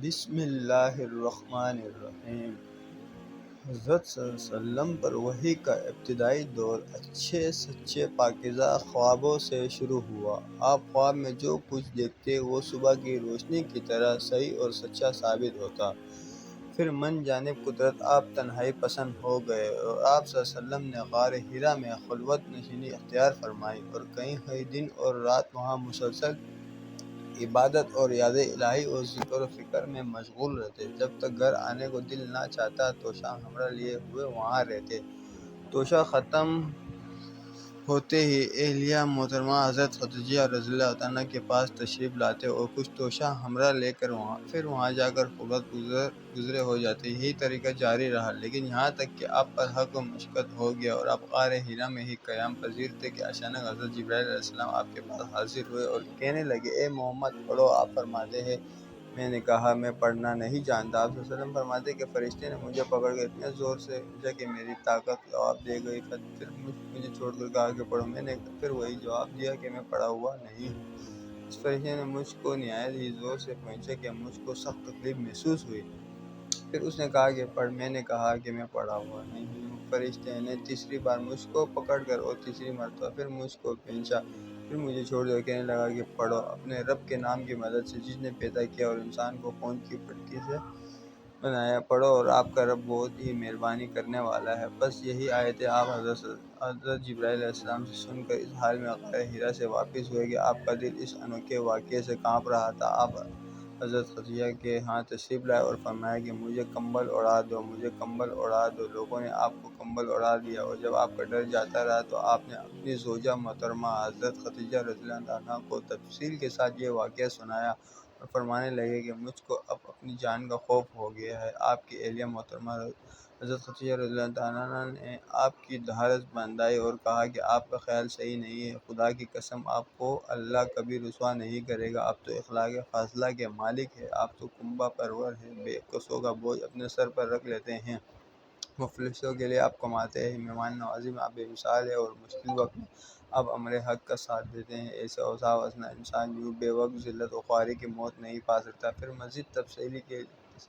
بسم اللہ الرحمن الرحیم۔ حضرت صلی اللہ علیہ وسلم پر وحی کا ابتدائی دور اچھے سچے پاکیزہ خوابوں سے شروع ہوا۔ آپ خواب میں جو کچھ دیکھتے وہ صبح کی روشنی کی طرح صحیح اور سچا ثابت ہوتا۔ پھر من جانب قدرت آپ تنہائی پسند ہو گئے اور آپ صلی اللہ علیہ وسلم نے غار حرا میں خلوت نشینی اختیار فرمائی اور کئی دن اور رات وہاں مسلسل عبادت اور یاد الہی اور ذکر و فکر میں مشغول رہتے۔ جب تک گھر آنے کو دل نہ چاہتا توشہ ہمراہ لیے ہوئے وہاں رہتے۔ توشہ ختم ہوتے ہی اہلیہ محترمہ حضرت خدیجہ رضی اللہ عنہا کے پاس تشریف لاتے اور کچھ توشہ ہمراہ لے کر وہاں جا کر خلوت گزرے ہو جاتے۔ یہی طریقہ جاری رہا، لیکن یہاں تک کہ آپ پر حق و مشقت ہو گیا اور آپ غار حرا میں ہی قیام پذیر تھے کہ اچانک حضرت جبرائیل علیہ السلام آپ کے پاس حاضر ہوئے اور کہنے لگے، اے محمد پڑھو۔ آپ فرماتے ہیں میں نے کہا میں پڑھنا نہیں جانتا۔ آپ صلی اللہ علیہ وسلم فرماتے کہ فرشتے نے مجھے پکڑ کر اتنے زور سے کھینچا کہ میری طاقت جواب دے گئی۔ پھر مجھے چھوڑ کر کہا کہ پڑھو۔ میں نے پھر وہی جواب دیا کہ میں پڑھا ہوا نہیں ہوں۔ اس فرشتے نے مجھ کو نہایت ہی زور سے کھینچا کہ مجھ کو سخت تکلیف محسوس ہوئی۔ پھر اس نے کہا کہ پڑھ۔ میں نے کہا کہ میں پڑھا ہوا نہیں ہوں۔ فرشتے نے تیسری بار مجھ کو پکڑ کر اور تیسری مرتبہ پھر مجھ کو کھینچا، پھر مجھے چھوڑ دیا، کہنے لگا کہ پڑھو۔ اپنے رب کے نام کی مدد سے جس نے پیدا کیا اور انسان کو خون کی پھٹکی سے بنایا، پڑھو اور آپ کا رب بہت ہی مہربانی کرنے والا ہے۔ بس یہی آیتیں آپ حضرت جبرائیل علیہ السلام سے سن کر اس حال میں غار حرا سے واپس ہوئے کہ آپ کا دل اس انوکھے واقعے سے کانپ رہا تھا۔ آپ حضرت خدیجہ کے ہاں تشریف لائے اور فرمایا کہ مجھے کمبل اوڑھا دو، مجھے کمبل اوڑھا دو۔ لوگوں نے آپ کو کمبل اوڑھا دیا اور جب آپ کا ڈر جاتا رہا تو آپ نے اپنی زوجہ محترمہ حضرت خدیجہ رضی اللہ عنہا کو تفصیل کے ساتھ یہ واقعہ سنایا اور فرمانے لگے کہ مجھ کو اب اپنی جان کا خوف ہو گیا ہے۔ آپ کی اہلیہ محترمہ حضرت خدیجہ رضی اللہ عنہا نے آپ کی ڈھارس بندھائی اور کہا کہ آپ کا خیال صحیح نہیں ہے، خدا کی قسم آپ کو اللہ کبھی رسوا نہیں کرے گا۔ آپ تو اخلاق فاضلہ کے مالک ہیں، آپ تو کنبہ پرور ہیں، بے کسوں کا بوجھ اپنے سر پر رکھ لیتے ہیں، مفلسوں کے لیے آپ کماتے ہیں، مہمان نوازی میں آپ بے مثال ہیں اور مشکل وقت میں آپ امر حق کا ساتھ دیتے ہیں۔ ایسے اوصاف والا انسان یوں بے وقت ذلت و خواری کی موت نہیں پا سکتا۔ پھر مزید تسلی کے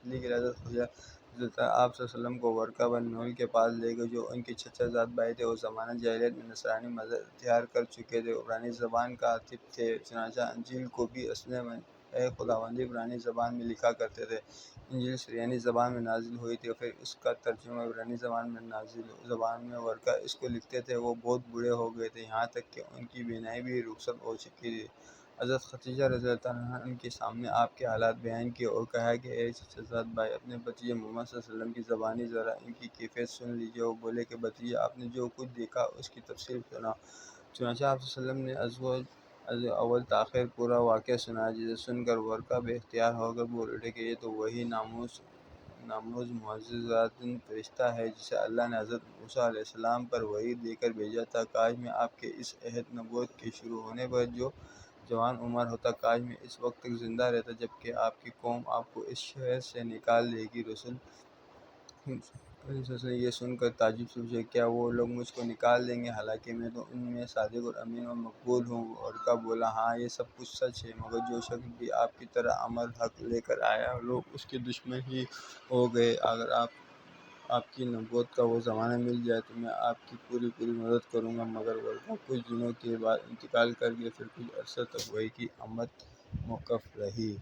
لیے حضرت خدیجہ رضی اللہ عنہا آپ صلی اللہ علیہ وسلم کو ورقہ بن نوفل کے پاس لے گئے جو ان کے چچا زاد بھائی تھے اور زمانہ جاہلیت میں نصرانی مذہب اختیار کر چکے تھے، عبرانی زبان کاتب تھے۔ چنانچہ انجیل کو بھی اصل میں خداوندی عبرانی زبان میں لکھا کرتے تھے۔ انجیل سریانی زبان میں نازل ہوئی تھی اور پھر اس کا ترجمہ عبرانی زبان میں ورقہ اس کو لکھتے تھے۔ وہ بہت بوڑھے ہو گئے تھے، یہاں تک کہ ان کی بینائی بھی رخصت ہو چکی تھی۔ حضرت خدیجہ رضی اللہ عنہا ان کے سامنے آپ کے حالات بیان کیے اور کہا کہ اے چچا زاد بھائی، اپنے بھتیجے محمد صلی اللہ علیہ وسلم کی زبانی ذرا ان کی کیفیت سن لیجیے۔ وہ بولے کہ بھتیجا آپ نے جو کچھ دیکھا اس کی تفصیل سناؤ۔ چنانچہ آپ صلی اللہ علیہ وسلم نے از اول تاخیر پورا واقعہ سنایا، جسے سن کر ورقہ بے اختیار ہو کر بول اٹھے کہ یہ تو وہی ناموز معجزات فرشتہ ہے جسے اللہ نے حضرت موسیٰ علیہ السلام پر وحی دے کر بھیجا تھا۔ کاش میں آپ کے اس عہد نبوت کے شروع ہونے پر جو جوان عمر ہوتا، کاش میں اس وقت تک زندہ رہتا جبکہ آپ کی قوم آپ کو اس شہر سے نکال دے گی۔ رسول یہ سن کر تعجب سے پوچھا، کیا وہ لوگ مجھ کو نکال دیں گے حالانکہ میں تو ان میں صادق اور امین اور مقبول ہوں؟ ورقہ بولا، ہاں یہ سب کچھ سچ ہے، مگر جو شخص بھی آپ کی طرح امر حق لے کر آیا لوگ اس کے دشمن ہی ہو گئے۔ اگر آپ کی نبوت کا وہ زمانہ مل جائے تو میں آپ کی پوری مدد کروں گا۔ مگر ورقہ کچھ دنوں کے بعد انتقال کر گئے۔ پھر کچھ عرصہ تک وحی کی آمد موقوف رہی۔